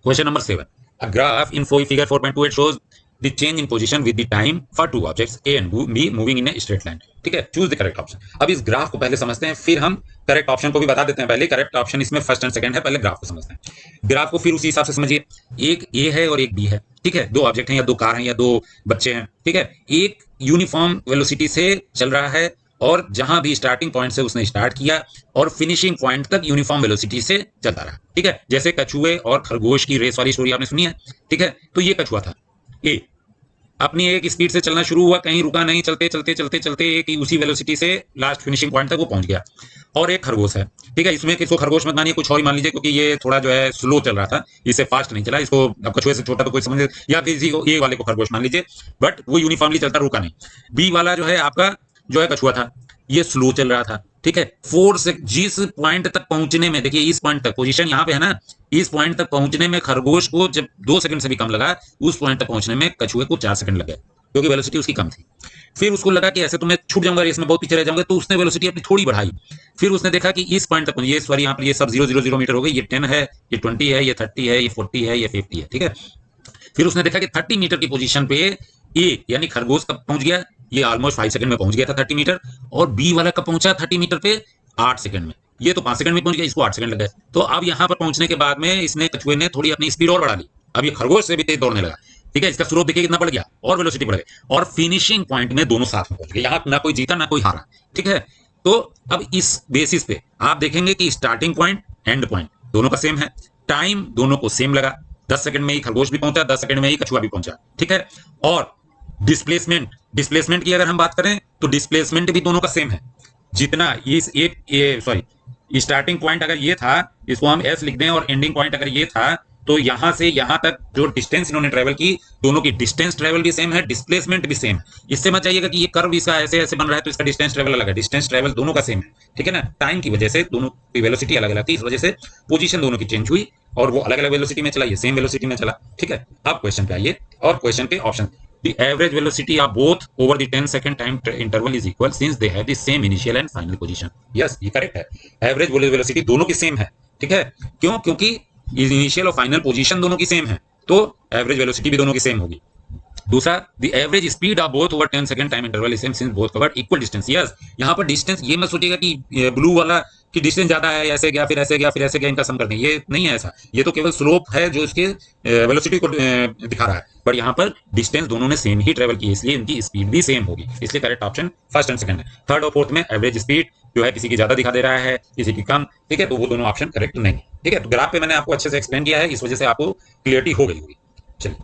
Question number 7, a graph in figure 4.28 shows the change in position with the time for two objects A and B moving in a straight line. ठीक है, choose the correct option. अब इस graph को पहले समझते हैं, फिर हम करेक्ट ऑप्शन को भी बता देते हैं। पहले करेक्ट ऑप्शन इसमें फर्स्ट एंड सेकंड है, पहले ग्राफ को समझते हैं। ग्राफ को फिर उसी हिसाब से समझिए। एक ए है और एक बी है, ठीक है, दो ऑब्जेक्ट हैं या दो कार हैं या दो बच्चे हैं, ठीक है। एक यूनिफॉर्म वेलोसिटी से चल रहा है और जहां भी स्टार्टिंग पॉइंट से उसने स्टार्ट किया और फिनिशिंग पॉइंट तक यूनिफॉर्म वेलोसिटी से चलता रहा, ठीक है। जैसे कछुए और खरगोश की रेस वाली स्टोरी आपने सुनी है, ठीक है। तो ये कछुआ था, ए अपनी एक स्पीड से चलना शुरू हुआ, कहीं रुका नहीं, चलते चलते चलते चलते एक उसी वेलोसिटी से लास्ट फिनिशिंग पॉइंट तक वो पहुंच गया। और एक खरगोश है, ठीक है। इसमें किसको खरगोश मत मानिए, कुछ और ही मान लीजिए, क्योंकि ये थोड़ा जो है स्लो चल रहा था, इससे फास्ट नहीं चला। इसको अब कछुए से छोटा तो कोई समझ, या किसी को ए वाले को खरगोश मान लीजिए, बट वो यूनिफॉर्मली चलता, रुका नहीं। बी वाला जो है आपका जो है कछुआ था, ये स्लो चल रहा था, ठीक है। 4 से जिस पॉइंट तक पहुंचने में, देखिए इस पॉइंट तक पोजीशन यहाँ पे है ना, इस पॉइंट तक पहुंचने में खरगोश को जब 2 सेकंड से भी कम लगा, उस पॉइंट तक पहुंचने में कछुए को 4 सेकंड लगे, क्योंकि वेलोसिटी उसकी कम थी। फिर उसको लगा कि ऐसे तो मैं छूट जाऊंगा, रेस में बहुत पीछे रह जाऊंगा, तो उसने वेलोसिटी अपनी थोड़ी बढ़ाई। फिर उसने देखा कि इस पॉइंट तक, ये सॉरी यहाँ पर ये सब 000 मीटर हो गई, ये 10 है, ये 20 है, ये 30 है, ये 40 है, ये 50 है, ठीक है। फिर उसने देखा कि 30 मीटर की पोजीशन पे ए यानी खरगोश कब पहुंच गया, ये ऑलमोस्ट 5 सेकंड में पहुंच गया था 30 मीटर, और बी वाला कब पहुंचा 30 मीटर पे 8 सेकंड में। ये तो 5 सेकंड में पहुंच गया, इसको 8 सेकंड लग गए। तो अब यहां पर पहुंचने के बाद में इसने कछुए ने थोड़ी अपनी स्पीड और बढ़ा ली, अब ये खरगोश से भी तेज दौड़ने लगा, ठीक है। इसका स्लोप देखिए कितना बढ़ गया और वेलोसिटी बढ़ गई, और फिनिशिंग पॉइंट में दोनों साथ में पहुंच गए। यहां ना कोई जीता ना कोई हारा, ठीक है। तो अब इस बेसिस पे आप देखेंगे कि स्टार्टिंग पॉइंट एंड पॉइंट दोनों का सेम है, टाइम दोनों को सेम लगा, 10 सेकंड में ही खरगोश भी पहुंचा, 10 सेकंड में ही कछुआ भी पहुंचा, ठीक है। और डिस्प्लेसमेंट की अगर हम बात करें तो डिस्प्लेसमेंट भी दोनों का सेम है। जितना इस एक ये सॉरी स्टार्टिंग पॉइंट अगर ये था, इसको हम एस लिख दें, और एंडिंग पॉइंट अगर ये था, तो यहां से यहां तक जो डिस्टेंस इन्होंने ट्रेवल की, दोनों की डिस्टेंस ट्रेवल भी सेम है, डिस्प्लेसमेंट भी सेम है। इससे मत जाइएगा कि ये कर्व इसका ऐसे ऐसे बन रहा है तो इसका डिस्टेंस ट्रेवल अलग है, डिस्टेंस ट्रेवल दोनों का सेम है, ठीक है ना। टाइम की वजह से दोनों की वेलोसिटी अलग अलग थी, इस वजह से पोजीशन दोनों की चेंज हुई और वो अलग अलग वेलोसिटी में चला, ये सेम वेलोसिटी में चला, ठीक है। अब क्वेश्चन पे आइए, और क्वेश्चन के option. The average velocity of both over the 10 second time interval is equal since they have the same initial and final position. Yes, ये करेक्ट है। एवरेज वेलोसिटी दोनों की सेम है, ठीक है। क्यों? क्योंकि इनिशियल और फाइनल पोजीशन दोनों की सेम है, तो एवरेज वेलोसिटी भी दोनों की सेम होगी। दूसरा, the average speed of both over 10 second time interval is same since both covered equal distance. Yes, यहाँ पर डिस्टेंस ये मत सोचिएगा कि ब्लू वाला की डिस्टेंस ज्यादा है, ऐसे गया फिर ऐसे गया फिर ऐसे गया, इनका सम कर दें, ये नहीं है ऐसा। ये तो केवल स्लोप है जो इसके वेलोसिटी को दिखा रहा है, पर यहाँ पर डिस्टेंस दोनों ने सेम ही ट्रेवल की, इसलिए इनकी स्पीड भी सेम होगी, इसलिए correct option first and second है। थर्ड और फोर्थ में एवरेज स्पीड जो है किसी की ज्यादा दिखा दे रहा है, किसी की कम, ठीक है, तो वो दोनों ऑप्शन करेक्ट नहीं है, ठीक है। तो ग्राफ पे मैंने आपको अच्छे से एक्सप्लेन किया है, इस वजह से आपको क्लियरिटी हो गई होगी। चलिए।